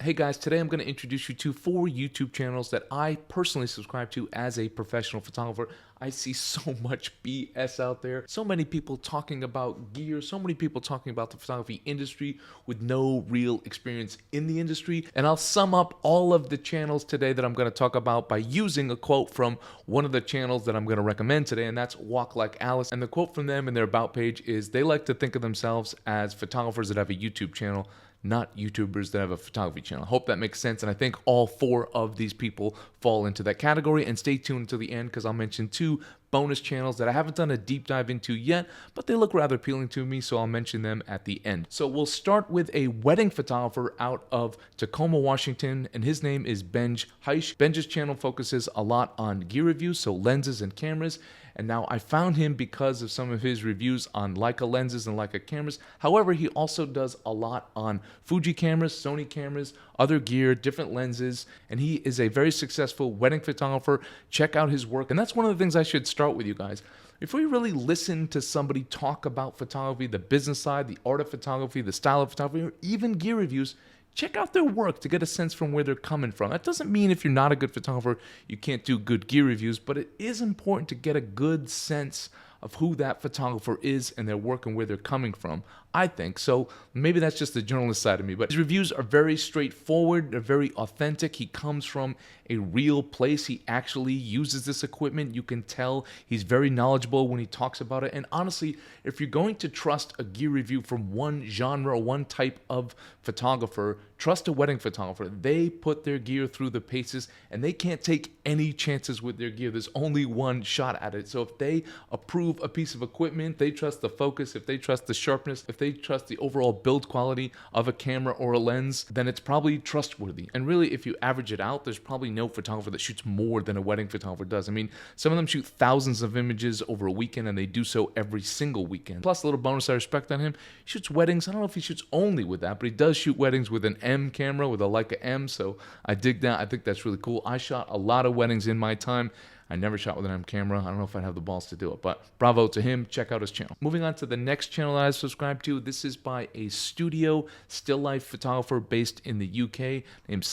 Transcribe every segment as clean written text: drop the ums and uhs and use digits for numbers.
Hey guys, today I'm going to introduce you to 4 YouTube channels that I personally subscribe to as a professional photographer. I see so much BS out there. So many people talking about gear, so many people talking about the photography industry with no real experience in the industry. And I'll sum up all of the channels today that I'm going to talk about by using a quote from one of the channels that I'm going to recommend today, and that's Walk Like Alice. And the quote from them in their about page is, they like to think of themselves as photographers that have a YouTube channel, not YouTubers that have a photography channel. I hope that makes sense, and I think all 4 of these people fall into that category. And stay tuned until the end, because I'll mention 2 bonus channels that I haven't done a deep dive into yet, but they look rather appealing to me, so I'll mention them at the end. So we'll start with a wedding photographer out of Tacoma, Washington, and his name is Heish. Benj's channel focuses a lot on gear reviews, so lenses and cameras. And now I found him because of some of his reviews on Leica lenses and Leica cameras. However, he also does a lot on Fuji cameras, Sony cameras, other gear, different lenses, and he is a very successful wedding photographer. Check out his work. And that's one of the things I should start with, you guys. Before you really listen to somebody talk about photography, the business side, the art of photography, the style of photography, or even gear reviews, check out their work to get a sense from where they're coming from. That doesn't mean if you're not a good photographer, you can't do good gear reviews, but it is important to get a good sense of who that photographer is and their work and where they're coming from, I think. So maybe that's just the journalist side of me, but his reviews are very straightforward. They're very authentic. He comes from a real place. He actually uses this equipment. You can tell he's very knowledgeable when he talks about it. And honestly, if you're going to trust a gear review from one genre, one type of photographer, trust a wedding photographer. They put their gear through the paces, and they can't take any chances with their gear. There's only one shot at it. So if they approve a piece of equipment, they trust the focus, if they trust the sharpness, if they trust the overall build quality of a camera or a lens, then it's probably trustworthy. And really, if you average it out, there's probably no photographer that shoots more than a wedding photographer does. I mean, some of them shoot thousands of images over a weekend, and they do so every single weekend. Plus, a little bonus I respect on him, he shoots weddings. I don't know if he shoots only with that, but he does shoot weddings with an M camera, with a Leica M, so I dig that. I think that's really cool. I shot a lot of weddings in my time. I never shot with an M camera. I don't know if I'd have the balls to do it, but bravo to him. Check out his channel. Moving on to the next channel that I subscribe to. This is by a studio still life photographer based in the UK named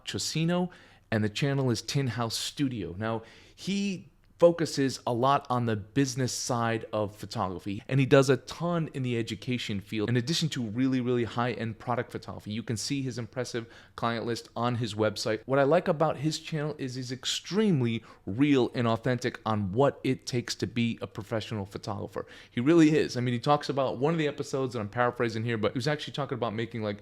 Chino, and the channel is Tin House Studio. Now, he focuses a lot on the business side of photography, and he does a ton in the education field in addition to really high-end product photography. You can see his impressive client list on his website. What I like about his channel is he's extremely real and authentic on what it takes to be a professional photographer. He really is. I mean, he talks about one of the episodes, and I'm paraphrasing here, but he was actually talking about making like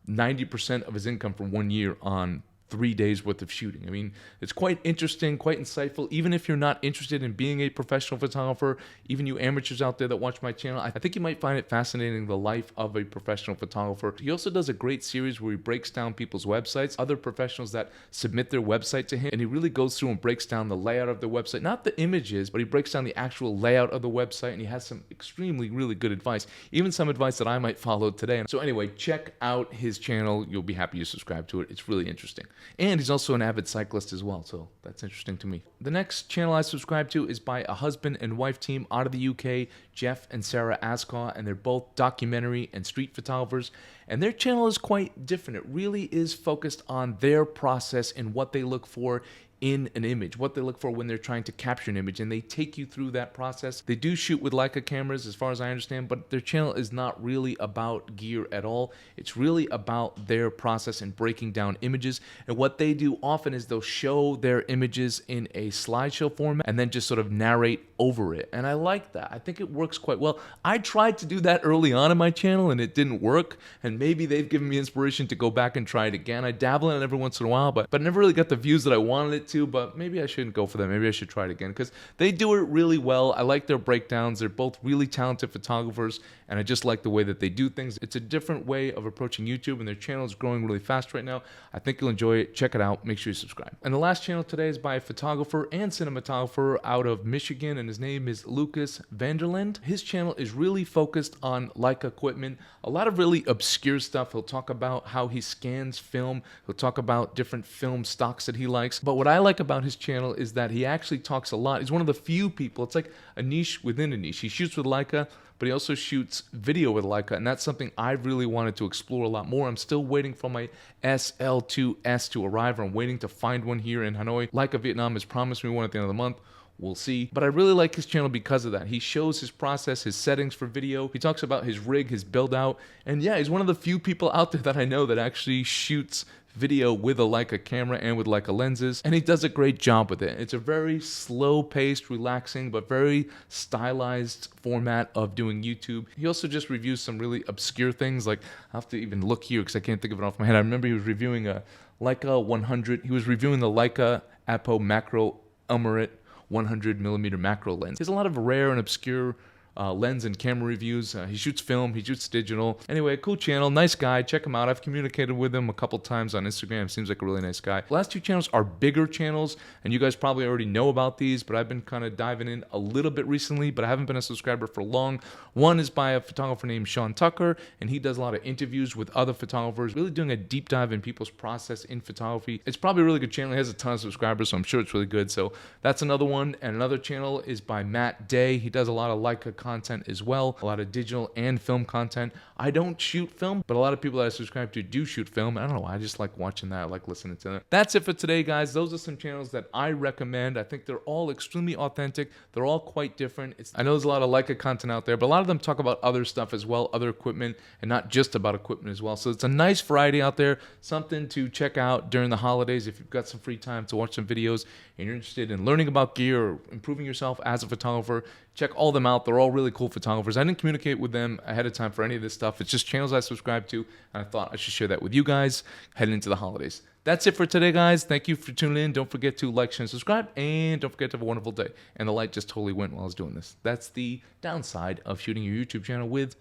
90% of his income from 1 year on 3 days worth of shooting. I mean, it's quite interesting, quite insightful. Even if you're not interested in being a professional photographer, even you amateurs out there that watch my channel, I think you might find it fascinating, the life of a professional photographer. He also does a great series where he breaks down people's websites, other professionals that submit their website to him, and he really goes through and breaks down the layout of the website, not the images, but he breaks down the actual layout of the website, and he has some extremely really good advice, even some advice that I might follow today. So anyway, check out his channel. You'll be happy you subscribe to it. It's really interesting. And he's also an avid cyclist as well, so that's interesting to me. The next channel I subscribe to is by a husband and wife team out of the UK, Jeff and Sarah Ascaw, and they're both documentary and street photographers. And their channel is quite different. It really is focused on their process and what they look for in an image, what they look for when they're trying to capture an image, and they take you through that process. They do shoot with Leica cameras as far as I understand, but their channel is not really about gear at all. It's really about their process and breaking down images, and what they do often is they'll show their images in a slideshow format and then just sort of narrate over it, and I like that. I think it works quite well. I tried to do that early on in my channel and it didn't work, and maybe they've given me inspiration to go back and try it again. I dabble in it every once in a while, but I never really got the views that I wanted it to, but maybe I shouldn't go for that. Maybe I should try it again, because they do it really well. I like their breakdowns. They're both really talented photographers, and I just like the way that they do things. It's a different way of approaching YouTube, and their channel is growing really fast right now. I think you'll enjoy it. Check it out. Make sure you subscribe. And the last channel today is by a photographer and cinematographer out of Michigan, and recommend. His name is Lucas Vanderland. His channel is really focused on Leica equipment, a lot of really obscure stuff. He'll talk about how he scans film. He'll talk about different film stocks that he likes. But what I like about his channel is that he actually talks a lot. He's one of the few people, it's like a niche within a niche. He shoots with Leica, but he also shoots video with Leica, and that's something I really wanted to explore a lot more. I'm still waiting for my SL2S to arrive. I'm waiting to find one here in Hanoi. Leica Vietnam has promised me one at the end of the month. We'll see. But I really like his channel because of that. He shows his process, his settings for video. He talks about his rig, his build out. And yeah, he's one of the few people out there that I know that actually shoots video with a Leica camera and with Leica lenses, and he does a great job with it. It's a very slow-paced, relaxing, but very stylized format of doing YouTube. He also just reviews some really obscure things, like I have to even look here because I can't think of it off my head. I remember he was reviewing a Leica 100. He was reviewing the Leica Apo Macro Elmerit 100mm macro lens. He has a lot of rare and obscure lens and camera reviews. He shoots film, he shoots digital. Anyway, cool channel, nice guy. Check him out. I've communicated with him a couple times on Instagram. Seems like a really nice guy. The last two channels are bigger channels, and you guys probably already know about these, but I've been kind of diving in a little bit recently, but I haven't been a subscriber for long. One is by a photographer named Sean Tucker, and he does a lot of interviews with other photographers, really doing a deep dive in people's process in photography. It's probably a really good channel. He has a ton of subscribers, so I'm sure it's really good. So that's another one. And another channel is by Matt Day. He does a lot of Leica content as well, a lot of digital and film content. I don't shoot film, but a lot of people that I subscribe to do shoot film. I don't know, I just like watching that. I like listening to them. That's it for today, guys. Those are some channels that I recommend. I think they're all extremely authentic. They're all quite different. I know there's a lot of Leica content out there, but a lot of them talk about other stuff as well, other equipment, and not just about equipment as well. So it's a nice variety out there, something to check out during the holidays if you've got some free time to watch some videos and you're interested in learning about gear or improving yourself as a photographer. Check all them out. They're all really cool photographers. I didn't communicate with them ahead of time for any of this stuff. It's just channels I subscribe to, and I thought I should share that with you guys heading into the holidays. That's it for today, guys. Thank you for tuning in. Don't forget to like, share, and subscribe, and don't forget to have a wonderful day. And the light just totally went while I was doing this. That's the downside of shooting your YouTube channel with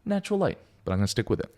natural light, but I'm going to stick with it.